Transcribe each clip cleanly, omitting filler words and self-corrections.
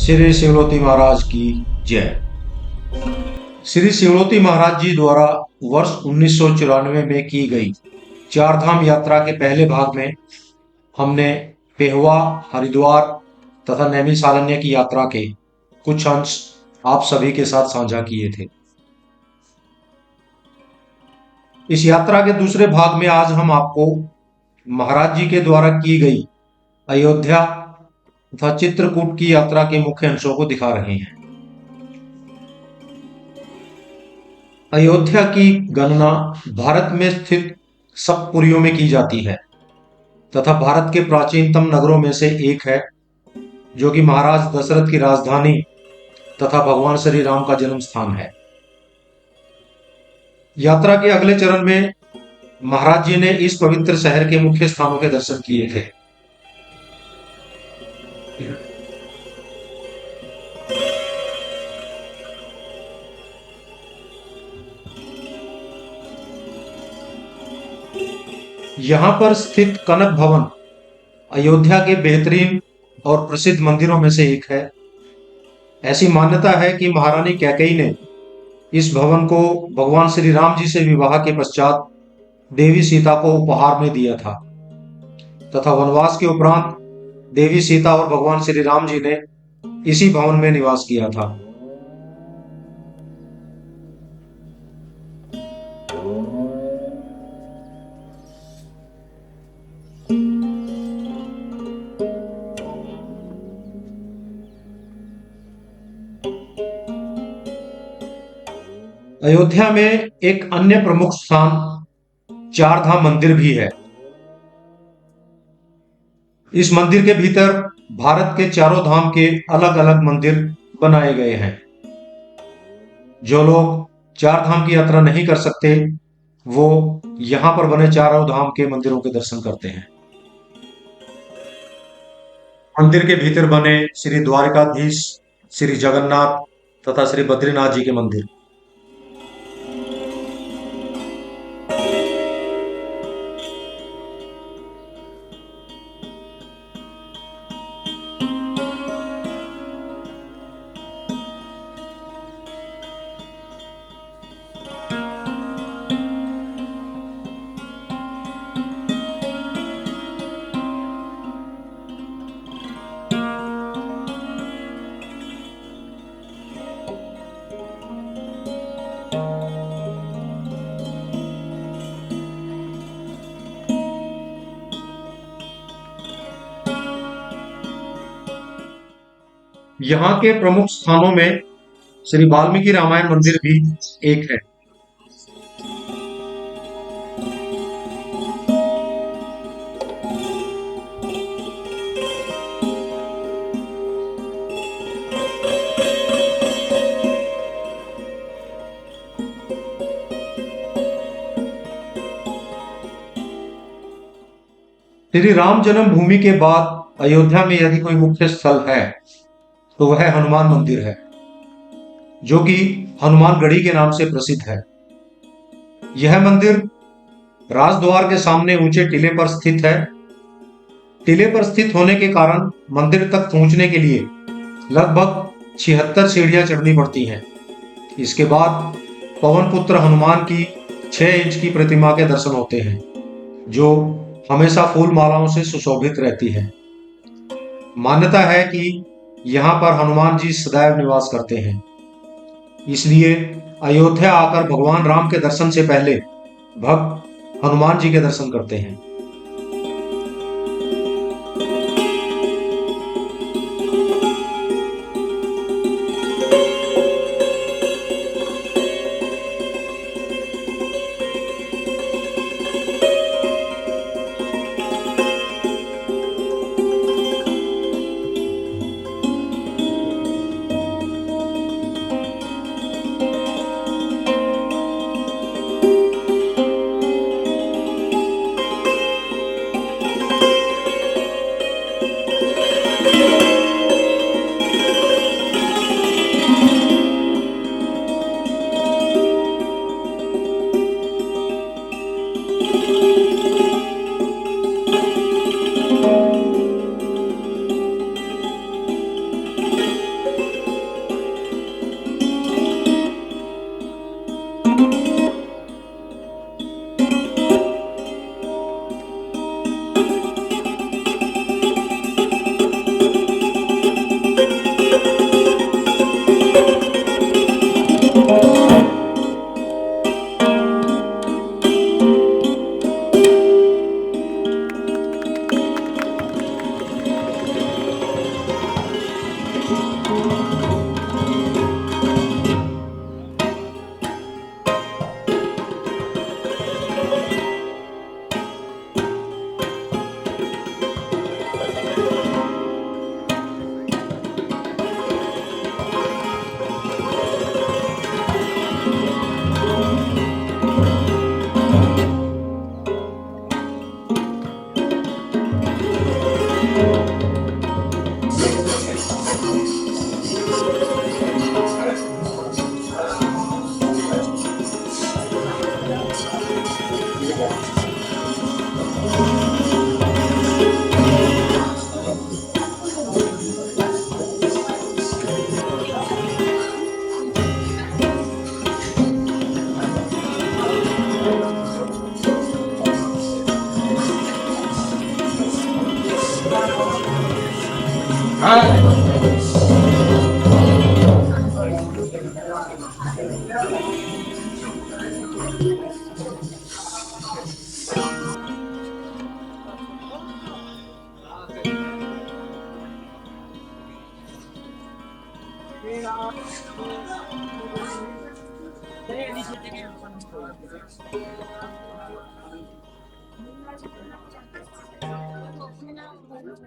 श्री शिवलोती महाराज की जय। श्री शिवलोती महाराज जी द्वारा वर्ष 1994 में की गई चार धाम यात्रा के पहले भाग में हमने पेहवा, हरिद्वार तथा नैमिषारण्य की यात्रा के कुछ अंश आप सभी के साथ साझा किए थे। इस यात्रा के दूसरे भाग में आज हम आपको महाराज जी के द्वारा की गई अयोध्या तथा चित्रकूट की यात्रा के मुख्य अंशों को दिखा रहे हैं। अयोध्या की गणना भारत में स्थित सप्तपुरियों में की जाती है तथा भारत के प्राचीनतम नगरों में से एक है, जो कि महाराज दशरथ की राजधानी तथा भगवान श्री राम का जन्म स्थान है। यात्रा के अगले चरण में महाराज जी ने इस पवित्र शहर के मुख्य स्थानों के दर्शन किए थे। यहां पर स्थित कनक भवन अयोध्या के बेहतरीन और प्रसिद्ध मंदिरों में से एक है। ऐसी मान्यता है कि महारानी कैकेयी ने इस भवन को भगवान श्री राम जी से विवाह के पश्चात देवी सीता को उपहार में दिया था तथा वनवास के उपरांत देवी सीता और भगवान श्री राम जी ने इसी भवन में निवास किया था। अयोध्या में एक अन्य प्रमुख स्थान चार धाम मंदिर भी है। इस मंदिर के भीतर भारत के चारों धाम के अलग अलग मंदिर बनाए गए हैं। जो लोग चार धाम की यात्रा नहीं कर सकते, वो यहां पर बने चारों धाम के मंदिरों के दर्शन करते हैं। मंदिर के भीतर बने श्री द्वारिकाधीश, श्री जगन्नाथ तथा श्री बद्रीनाथ जी के मंदिर। यहाँ के प्रमुख स्थानों में श्री वाल्मीकि रामायण मंदिर भी एक है। श्री राम जन्मभूमि के बाद अयोध्या में यदि कोई मुख्य स्थल है तो वह हनुमान मंदिर है, जो कि हनुमानगढ़ी के नाम से प्रसिद्ध है। यह मंदिर राजद्वार के सामने ऊंचे टीले पर स्थित है। टीले पर स्थित होने के कारण मंदिर तक पहुंचने के लिए लगभग 76 सीढ़ियां चढ़नी पड़ती हैं। इसके बाद पवन पुत्र हनुमान की 6 इंच की प्रतिमा के दर्शन होते हैं, जो हमेशा फूल मालाओं से सुशोभित रहती है। मान्यता है कि यहाँ पर हनुमान जी सदैव निवास करते हैं, इसलिए अयोध्या आकर भगवान राम के दर्शन से पहले भक्त हनुमान जी के दर्शन करते हैं।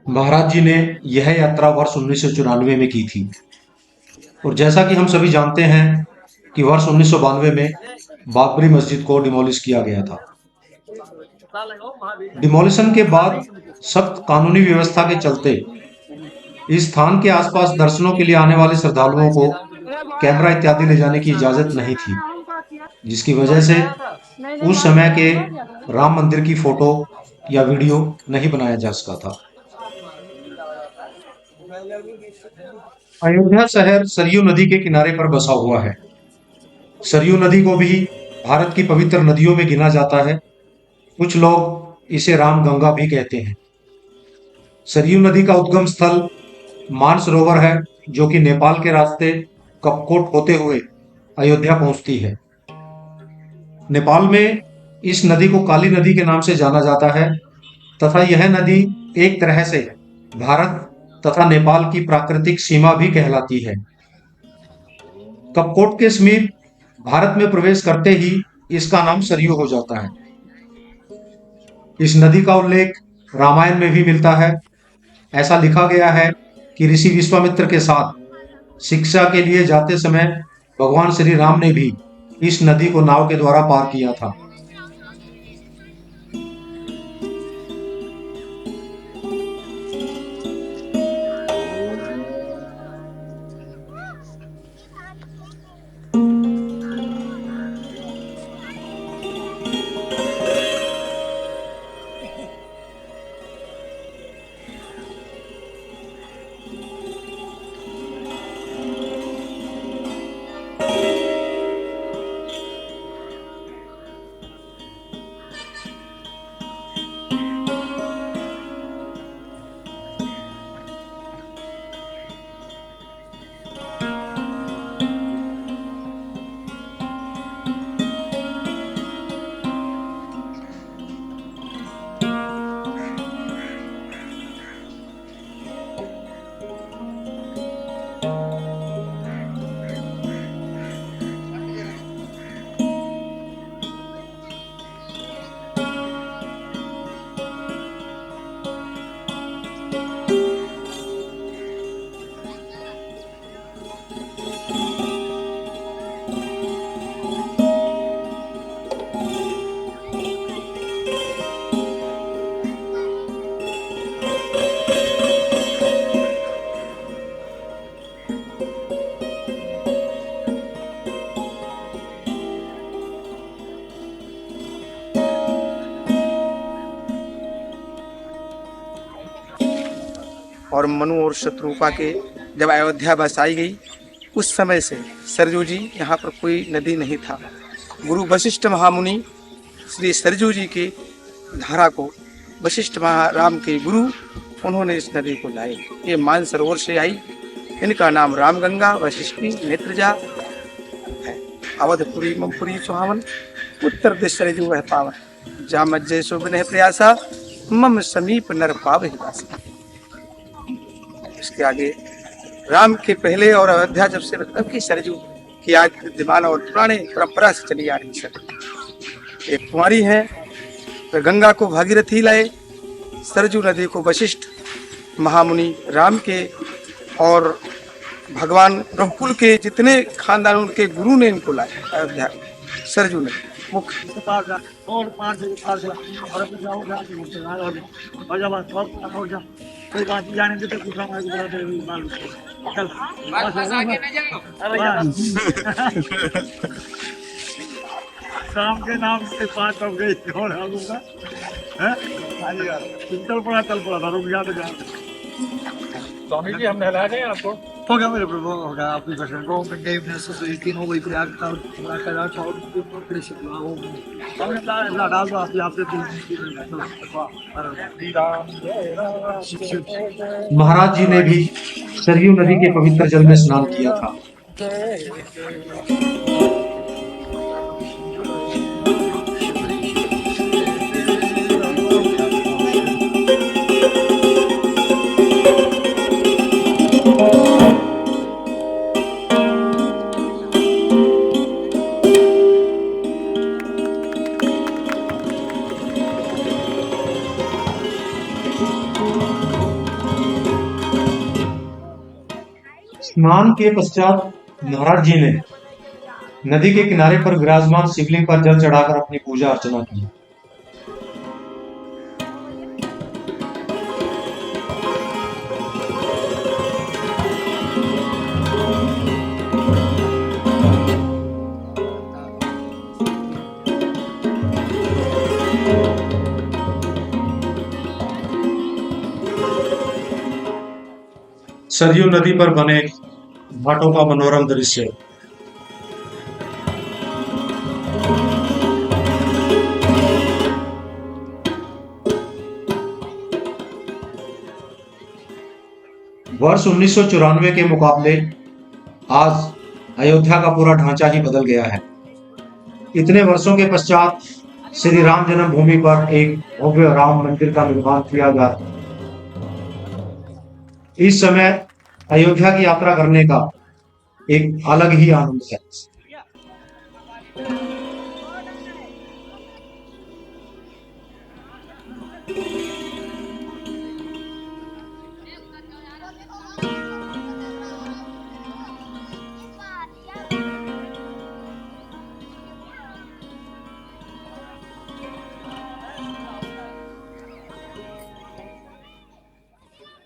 महाराज जी ने यह यात्रा वर्ष 1994 में की थी। और जैसा कि हम सभी जानते हैं कि वर्ष 1992 में बाबरी मस्जिद को डिमोलिश किया गया था। डिमोलिशन के बाद सख्त कानूनी व्यवस्था के चलते इस स्थान के आसपास दर्शनों के लिए आने वाले श्रद्धालुओं को कैमरा इत्यादि ले जाने की इजाजत नहीं थी, जिसकी वजह से उस समय के राम मंदिर की फोटो या वीडियो नहीं बनाया जा सका था। अयोध्या शहर सरयू नदी के किनारे पर बसा हुआ है। सरयू नदी को भी भारत की पवित्र नदियों में गिना जाता है। कुछ लोग इसे राम गंगा भी कहते हैं। सरयू नदी का उद्गम स्थल मानसरोवर है, जो कि नेपाल के रास्ते कपकोट होते हुए अयोध्या पहुंचती है। नेपाल में इस नदी को काली नदी के नाम से जाना जाता है तथा यह नदी एक तरह से भारत तथा नेपाल की प्राकृतिक सीमा भी कहलाती है। कपकोट के समीप भारत में प्रवेश करते ही इसका नाम सरयू हो जाता है। इस नदी का उल्लेख रामायण में भी मिलता है। ऐसा लिखा गया है कि ऋषि विश्वामित्र के साथ शिक्षा के लिए जाते समय भगवान श्री राम ने भी इस नदी को नाव के द्वारा पार किया था। और मनु और शत्रुपा के जब अयोध्या बसाई गई, उस समय से सरजू जी यहाँ पर कोई नदी नहीं था। गुरु वशिष्ठ महामुनि श्री सरजू जी के धारा को वशिष्ठ राम के गुरु उन्होंने इस नदी को लाई। ये मानसरोवर से आई। इनका नाम रामगंगा वशिष्ठी नेत्रजा है। अवधपुरी ममपुरी सुहावन, उत्तर दिश सरजू वह पावन। जा मज्जय शोभन प्रयासा, मम समीप नर पावहि वासा। इसके आगे राम के पहले और अयोध्या जब से मतलब की सरजू की आज विद्यमान और पुराने परंपरा से चली आ रही है। एक कुंवारी है, तो गंगा को भागीरथी लाए, सरजू नदी को वशिष्ठ महामुनि राम के और भगवान रघुकुल के जितने खानदान उनके गुरु ने इनको लाए अयोध्या सरजू नदी मुख्य। और कोई बात नहीं, जाने देते कुछ हमारे को बड़ा तेरे मालूम चल बस आगे न जाओ। शाम के नाम से 5 हो गई और आऊंगा हैं। चल पड़ा था रुक जा तो जा। स्वामी जी हम नहला दें आपको। हो गया मेरे प्रभु, हो गया आपकी दर्शन को मैं देव ने ससुरी तीन हो गई प्रयाग का पूरा करा छोड़ फिर से हो हमने ला डाल दो आप से महाराज जी ने भी सरयू नदी के पवित्र जल में स्नान किया था। स्नान के पश्चात महाराज जी ने नदी के किनारे पर विराजमान शिवलिंग पर जल चढ़ाकर अपनी पूजा अर्चना की। सरयू नदी पर बने घाटों का मनोरम दृश्य। वर्ष 1994 के मुकाबले आज अयोध्या का पूरा ढांचा ही बदल गया है। इतने वर्षों के पश्चात श्री राम जन्मभूमि पर एक भव्य राम मंदिर का निर्माण किया गया। इस समय अयोध्या की यात्रा करने का एक अलग ही आनंद है।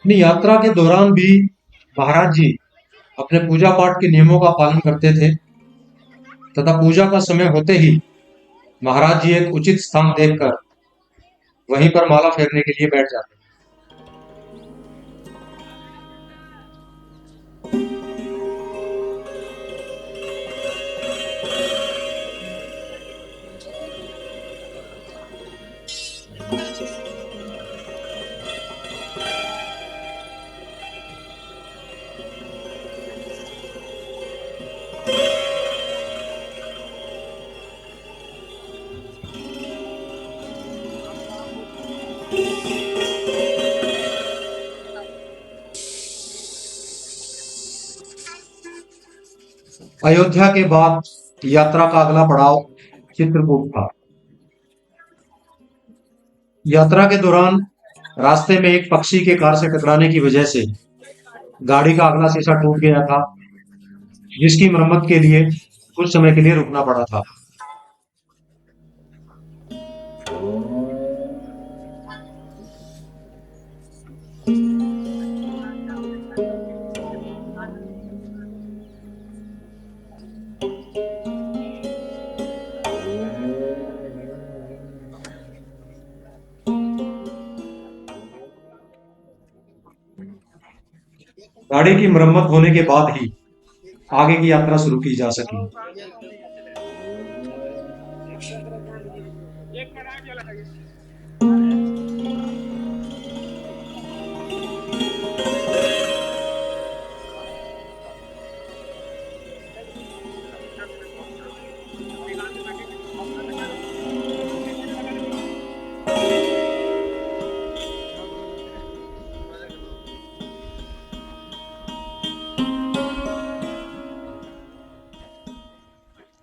अपनी यात्रा के दौरान भी महाराज जी अपने पूजा पाठ के नियमों का पालन करते थे तथा पूजा का समय होते ही महाराज जी एक उचित स्थान देखकर वहीं पर माला फेरने के लिए बैठ जाते। अयोध्या के बाद यात्रा का अगला पड़ाव चित्रकूट था। यात्रा के दौरान रास्ते में एक पक्षी के कार से टकराने की वजह से गाड़ी का अगला शीशा टूट गया था, जिसकी मरम्मत के लिए कुछ समय के लिए रुकना पड़ा था। गाड़ी की मरम्मत होने के बाद ही आगे की यात्रा शुरू की जा सकी।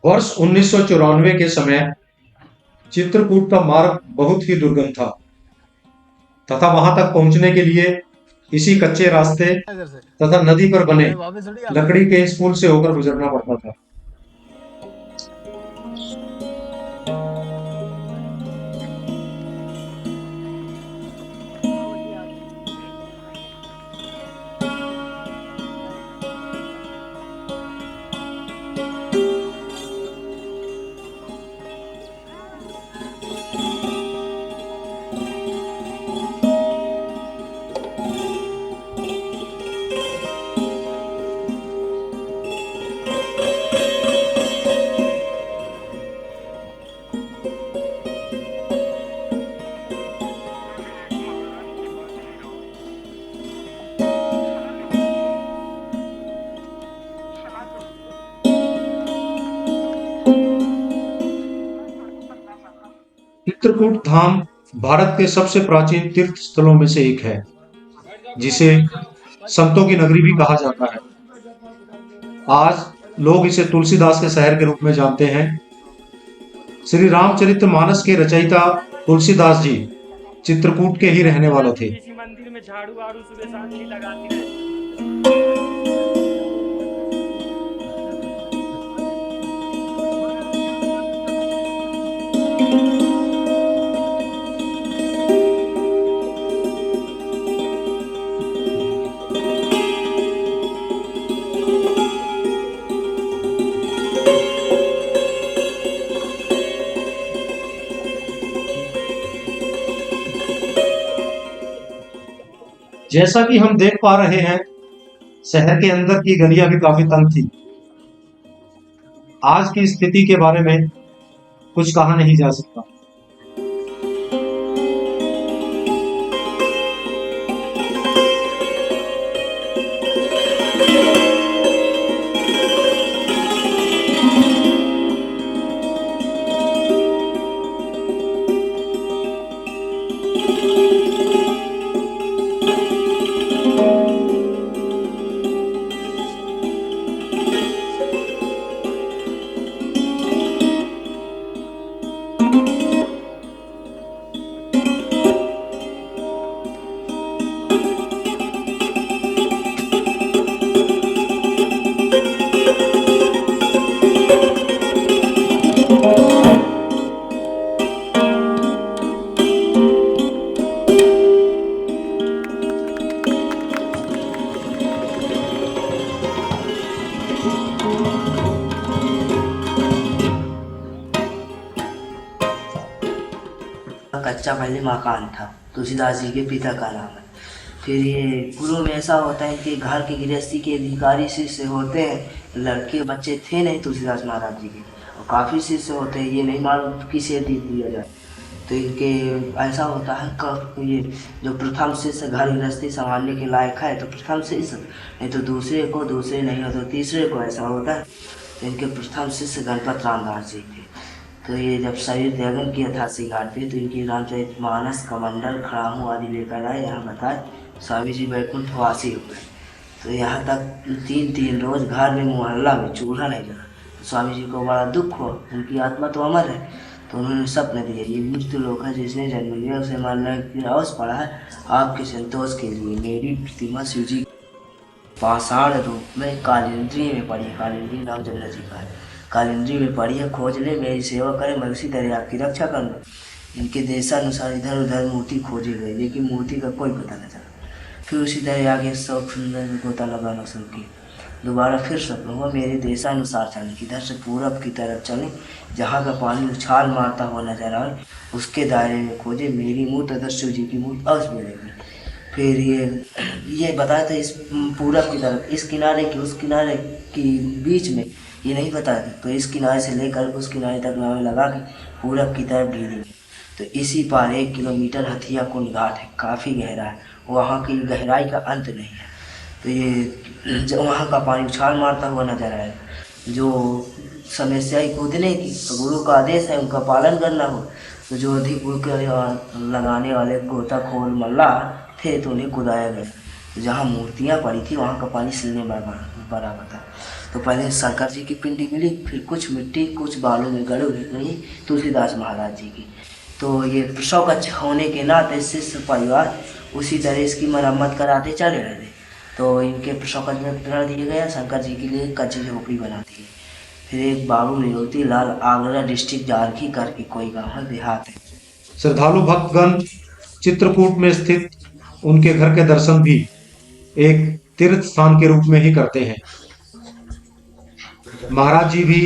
वर्ष 1994 के समय चित्रकूट का मार्ग बहुत ही दुर्गम था तथा वहां तक पहुंचने के लिए इसी कच्चे रास्ते तथा नदी पर बने लकड़ी के इस पुल से होकर गुजरना पड़ता था। चित्रकूट धाम भारत के सबसे प्राचीन तीर्थ स्थलों में से एक है, जिसे संतों की नगरी भी कहा जाता है। आज लोग इसे तुलसीदास के शहर के रूप में जानते हैं। श्री रामचरितमानस के रचयिता तुलसीदास जी चित्रकूट के ही रहने वाले थे। किसी मंदिर में झाड़ू वाड़ू सुबह शाम ही लगाती रहती। जैसा कि हम देख पा रहे हैं, शहर के अंदर की गलियां भी काफी तंग थी। आज की स्थिति के बारे में कुछ कहा नहीं जा सकता। कच्चा पहले मकान था, तुलसीदास जी के पिता का नाम है। फिर ये गुरु में ऐसा होता है कि घर के गृहस्थी के अधिकारी शिष्य होते हैं। लड़के बच्चे थे नहीं तुलसीदास महाराज जी के, और काफ़ी शिष्य होते हैं। ये नहीं मालूम किसे दे दिया जाए। तो इनके ऐसा होता है कि ये जो प्रथम शिष्य घर गृहस्थी संभालने के लायक है तो प्रथम शिष्य, नहीं तो दूसरे को, दूसरे नहीं हो तो तीसरे को, ऐसा होता है। तो इनके प्रथम शिष्य गणपत रामदास जी थे। तो ये जब शरीर त्यागन किया था श्रृंगार पे, तो इनकी रामचरितमानस कमंडल खड़ामू आदि लेकर आए। यहाँ बताए स्वामी जी वैकुंठ वासी हो गए। तो यहाँ तक 3-3 रोज घर में मोहल्ला में चूल्हा नहीं जला। स्वामी जी को बड़ा दुख हुआ, उनकी आत्मा तो अमर है। तो उन्होंने स्वप्न दिया, ये मृत्यु लोक है, जिसने जन्म लिया उसे मरने की अवश्य पड़ा है। आपके संतोष के लिए मेरी प्रतिमा शिव जी पाषाण रूप में कालिंद्री में पड़ी। कालिंद्री नाम जमुना जी का है। कालिंद्री में पड़ी है, खोज ले, मेरी सेवा करे, मैं उसी तरह आपकी रक्षा करूँ। इनके देशानुसार इधर उधर मूर्ति खोजी गई, लेकिन मूर्ति का कोई पता न चला। फिर उसी तरह आगे सब गोता लगाना शुरू किया। दोबारा फिर स्वप्न हुआ, मेरे देशानुसार चलें, किधर से पूरब की तरफ चलें, जहाँ का पानी उछाल मारता हुआ नजर आए, उसके दायरे में खोजे, मेरी मूर्त अदर शिव जी की मूर्त अवश्य मिलेगी। फिर ये बताया था इस पूरब की तरफ, इस किनारे की उस किनारे की बीच में, ये नहीं बताया था। तो इस किनारे से लेकर उस किनारे तक नावें लगा के पूरब की तरफ ढीली। तो इसी पार 1 किलोमीटर हथिया कुंड घाट है, काफ़ी गहरा है, वहाँ की गहराई का अंत नहीं है। तो ये जब वहाँ का पानी उछाल मारता हुआ नजर आए, जो समस्या ही कूदने की, तो गुरु का आदेश है उनका पालन करना हो। तो जो अधिक लगाने वाले गोताखोर मल्लाह थे तो उन्हें कुदाया गया। तो जहाँ मूर्तियाँ पड़ी थी वहाँ का पानी सिलने बराबर था। तो पहले शंकर जी की पिंडी मिली, फिर कुछ मिट्टी कुछ बालू में गड़ी गई तुलसीदास महाराज जी की। तो ये प्रसव कक्ष होने के नाते शिष्य परिवार उसी तरह इसकी मरम्मत कराते चले रहे थे। तो इनके प्रसव कक्ष में कर दिया गया, शंकर जी के लिए कच्ची झोपड़ी बना दी। फिर एक बाबू निरोती लाल आगरा डिस्ट्रिक्ट जारखी करके कोई गाँव है, देहात है। श्रद्धालु भक्तगण चित्रकूट में स्थित उनके घर के दर्शन भी एक तीर्थ स्थान के रूप में ही करते हैं। महाराज जी भी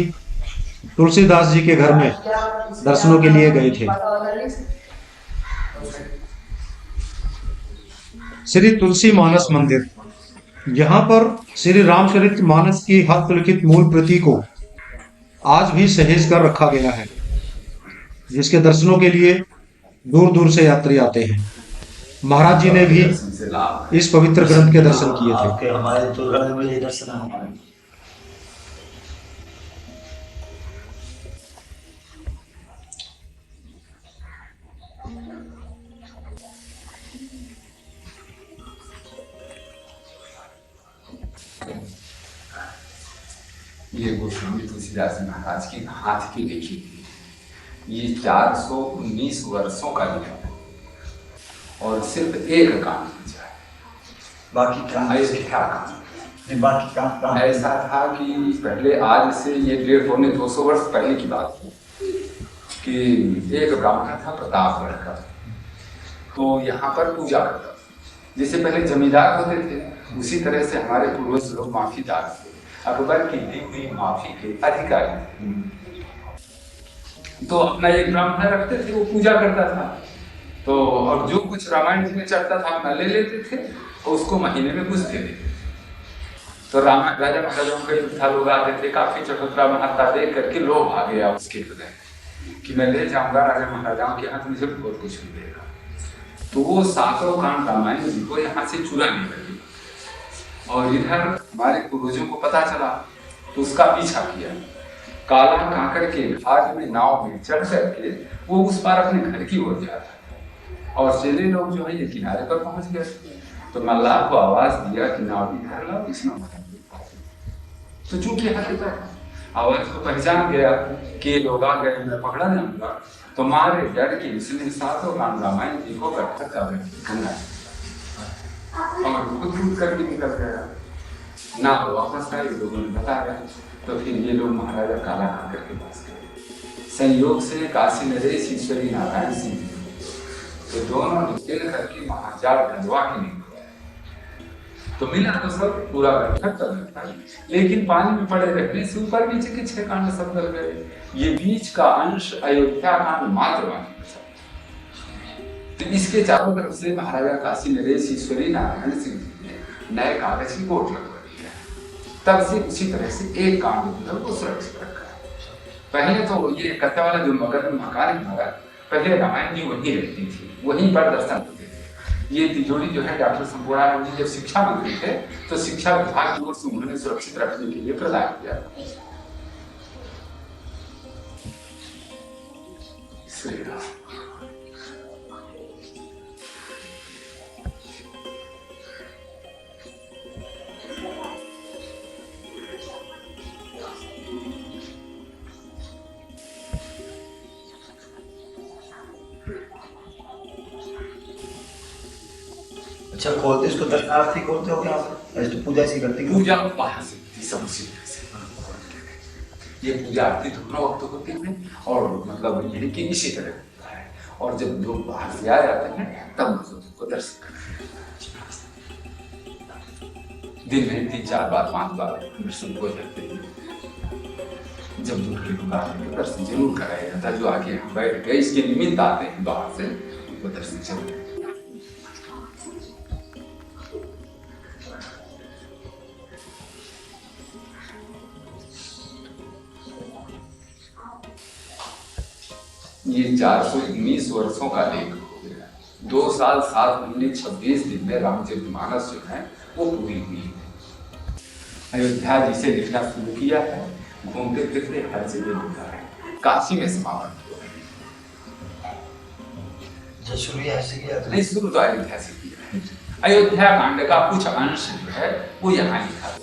तुलसीदास जी के घर में दर्शनों के लिए गए थे। श्री तुलसी मानस मंदिर, यहाँ पर श्री रामचरितमानस की हस्तलिखित मूल प्रति को आज भी सहेज कर रखा गया है, जिसके दर्शनों के लिए दूर दूर से यात्री आते हैं। महाराज जी ने भी इस पवित्र ग्रंथ के दर्शन किए थे। हमारे तो घर में दर्शन ये गोस्वामी तुलसीदास महाराज की हाथ की लिखी थी। ये 419 वर्षों का लिखा है और सिर्फ एक काम बचा है, बाकी क्या अयोध्या का। नहीं, बाकी काम ऐसा था कि पहले, आज से ये 150-200 वर्ष पहले की बात है कि एक ब्राह्मण था प्रतापगढ़ का, तो यहाँ पर पूजा करता था। जैसे पहले जमींदार होते थे, उसी तरह से हमारे पूर्वज लोग माफीदार थे, अकबर की दी हुई माफी के अधिकारी। तो अपना एक ब्राह्मण रखते थे, वो पूजा करता था। तो और जो कुछ रामायण जी में चढ़ता था अपना ले लेते थे, तो उसको महीने में कुछ दे देते। तो राजा महाराजाओं का युद्ध था, लोग आते थे, काफी चटोतरा महात्मा देख करके लोभ आ गया उसके हृदय कि मैं ले जाऊंगा राजा महाराजाओं के हाथ, मुझे बहुत कुछ मिलेगा। तो वो सातों कांड रामायण जी को यहाँ से चुराने लगी और इधर हमारे पूर्वजों को पता चला तो उसका पीछा किया। काला कांकड़ के घाट में नाव में चढ़ करके वो उस पार अपने घर की ओर जा रहा और चेले लोग जो है ये किनारे पर पहुंच गए। तो मल्लाह को आवाज दिया कि नाव इधर लाओ, इस नाव पर। तो चूंकि आवाज को पहचान गया कि ये लोग आ गए, मैं पकड़ा जाऊंगा, तो मारे डर के इसने सातों कांड रामायण जी को इकट्ठा कर गंगा और खुद कूद करके निकल गया ना। वापस आए, लोगों ने बताया, तो फिर ये लोग महाराजा काला कांकड़ के पास गए। संयोग से काशी नरेश ईश्वरी नारायण सिंह, तो दोनों मिल करके महाजाल गंजवा के निकले। तो मिला तो सब पूरा इकट्ठा था, लेकिन पानी में पड़े रहने से ऊपर नीचे के 6 कांड सब गल गए। ये बीच का अंश अयोध्या कांड मात्र बाकी बचा। तो इसके चारों तरफ से महाराजा काशी नरेश ईश्वरी नारायण सिंह जी ने नए कागज की कोट लगवा दी है। तब से उसी तरह से एक कांड को सुरक्षित रखा है। पहले तो ये कथा वाला जो मगध में मकान हमारा, पहले रामायण जी वहीं रहती थी, वहीं पर दर्शन होते थे। ये तिजोरी जो है डॉक्टर संपूर्णानंद जी जब शिक्षा मंत्री थे तो शिक्षा विभाग की ओर से उन्होंने सुरक्षित रखने के लिए प्रदान किया। श्री राम। अच्छा, खोलते इसको दर्शनार्थी खोलते हो क्या आप? ऐसे तो पूजा सी करते हो? पूजा बाहर से होती, सब उसी तरह से। ये पूजा आरती दोनों वक्त होती है और मतलब यही कि इसी तरह होता है। और जब लोग बाहर से आ जाते हैं तब मतलब को दर्शन करते हैं। दिन में 3-4 बार 5 बार दर्शन हो जाते हैं। जब दूर के लोग आते हैं दर्शन जरूर कराया जाता है। जो आगे यहाँ बैठ गए इसके निमित्त आते हैं बाहर से, वो दर्शन जरूर। ये 419 वर्षों का लेख हो गया। 2 साल 7 महीने 26 दिन में रामचरितमानस जो है वो पूरी हुई है। अयोध्या जी से लिखना शुरू किया है, घूमते फिरते हर जगह लिखा है। काशी में समापन हुआ। जो शुरू ऐसे किया था? नहीं, शुरू तो अयोध्या से किया है। अयोध्या कांड का कुछ अंश जो है वो यहाँ लिखा गया है।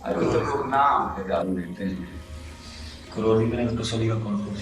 अभी तो लोग नाम है दारू लेते हैं। करोड़ी में कसौली का कौन कौन?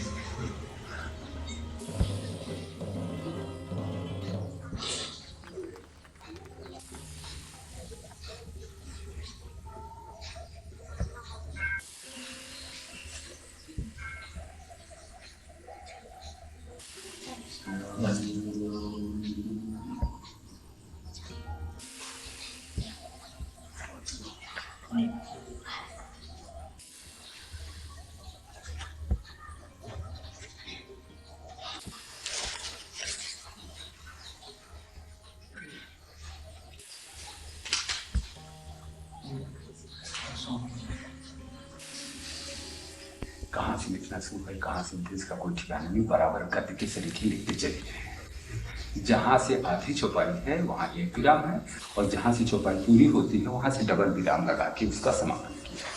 कहाँ से लिखना शुरू है, कहाँ से इसका कोई ठिकाना नहीं, बराबर गति के से लिखते चले गए। जहाँ से आधी चौपाई है वहाँ एक विराम है, और जहाँ से चौपाई पूरी होती है वहाँ से डबल विराम लगा के उसका समापन किया।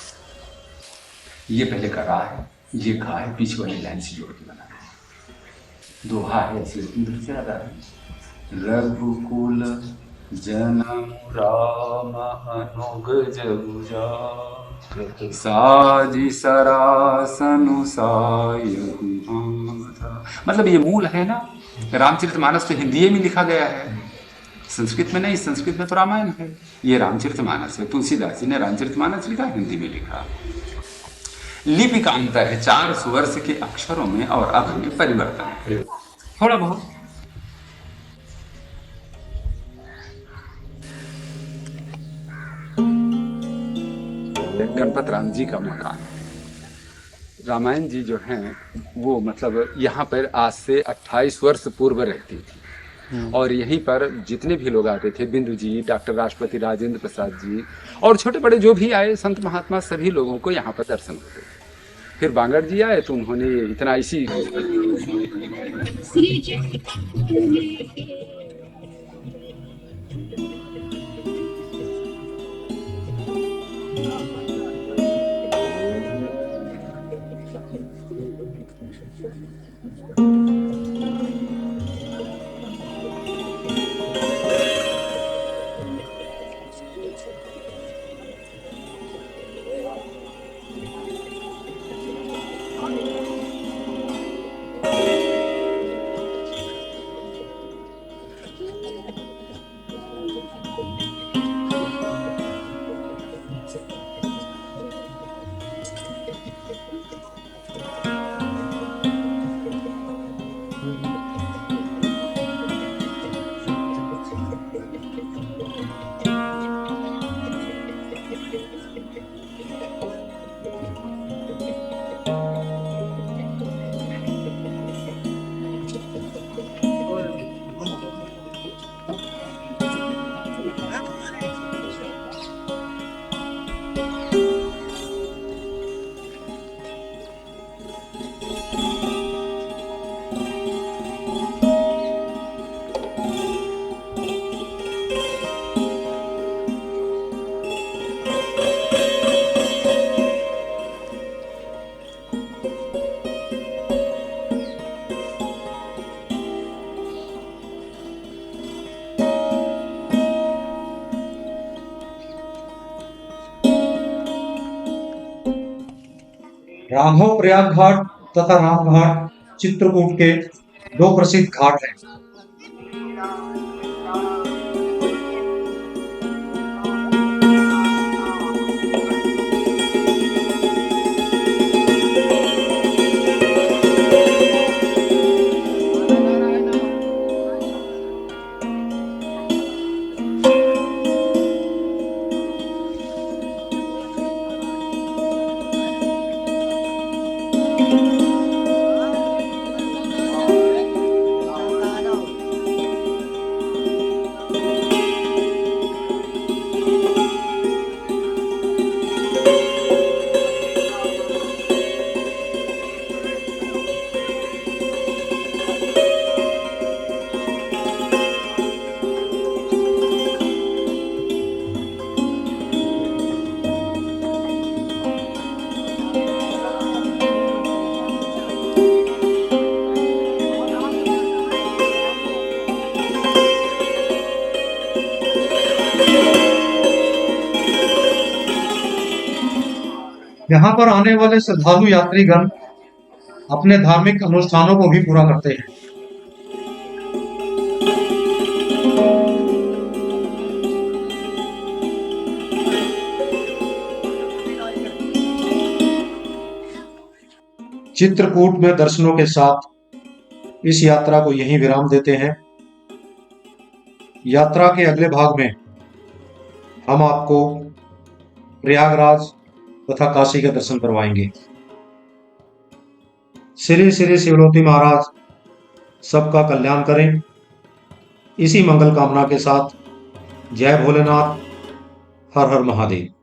ये पहले का रा है, ये घा है, पीछे वाली लाइन से जोड़ के बना है। दोहा है ऐसे इधर से आ रहा है। रघुकुल जनम राम अनुग जगु जात, साजी सरासनु सायहु माता। मतलब ये मूल है ना, रामचरितमानस तो हिंदी में लिखा गया है, संस्कृत में नहीं। संस्कृत में तो रामायण है, ये रामचरितमानस है। तुलसीदास जी ने रामचरितमानस लिखा, हिंदी में लिखा। लिपि का अंतर है, 4 सुवर्ष के अक्षरों में और अक्ष में परिवर्तन है थोड़ा बहुत। गणपत राम जी का मकान, रामायण जी जो हैं वो मतलब यहाँ पर आज से 28 वर्ष पूर्व रहती थी, और यहीं पर जितने भी लोग आते थे, बिंदु जी, डॉक्टर राष्ट्रपति राजेंद्र प्रसाद जी और छोटे बड़े जो भी आए संत महात्मा, सभी लोगों को यहाँ पर दर्शन होते थे। फिर बांगड़ जी आए तो उन्होंने इतना इसी राघव प्रयाग घाट तथा राम घाट चित्रकूट के 2 प्रसिद्ध घाट हैं। यहाँ पर आने वाले श्रद्धालु यात्रीगण अपने धार्मिक अनुष्ठानों को भी पूरा करते हैं। चित्रकूट में दर्शनों के साथ इस यात्रा को यहीं विराम देते हैं। यात्रा के अगले भाग में हम आपको प्रयागराज तथा काशी के दर्शन करवाएंगे। श्री श्री शिवलोती महाराज सबका कल्याण करें। इसी मंगल कामना के साथ जय भोलेनाथ, हर हर महादेव।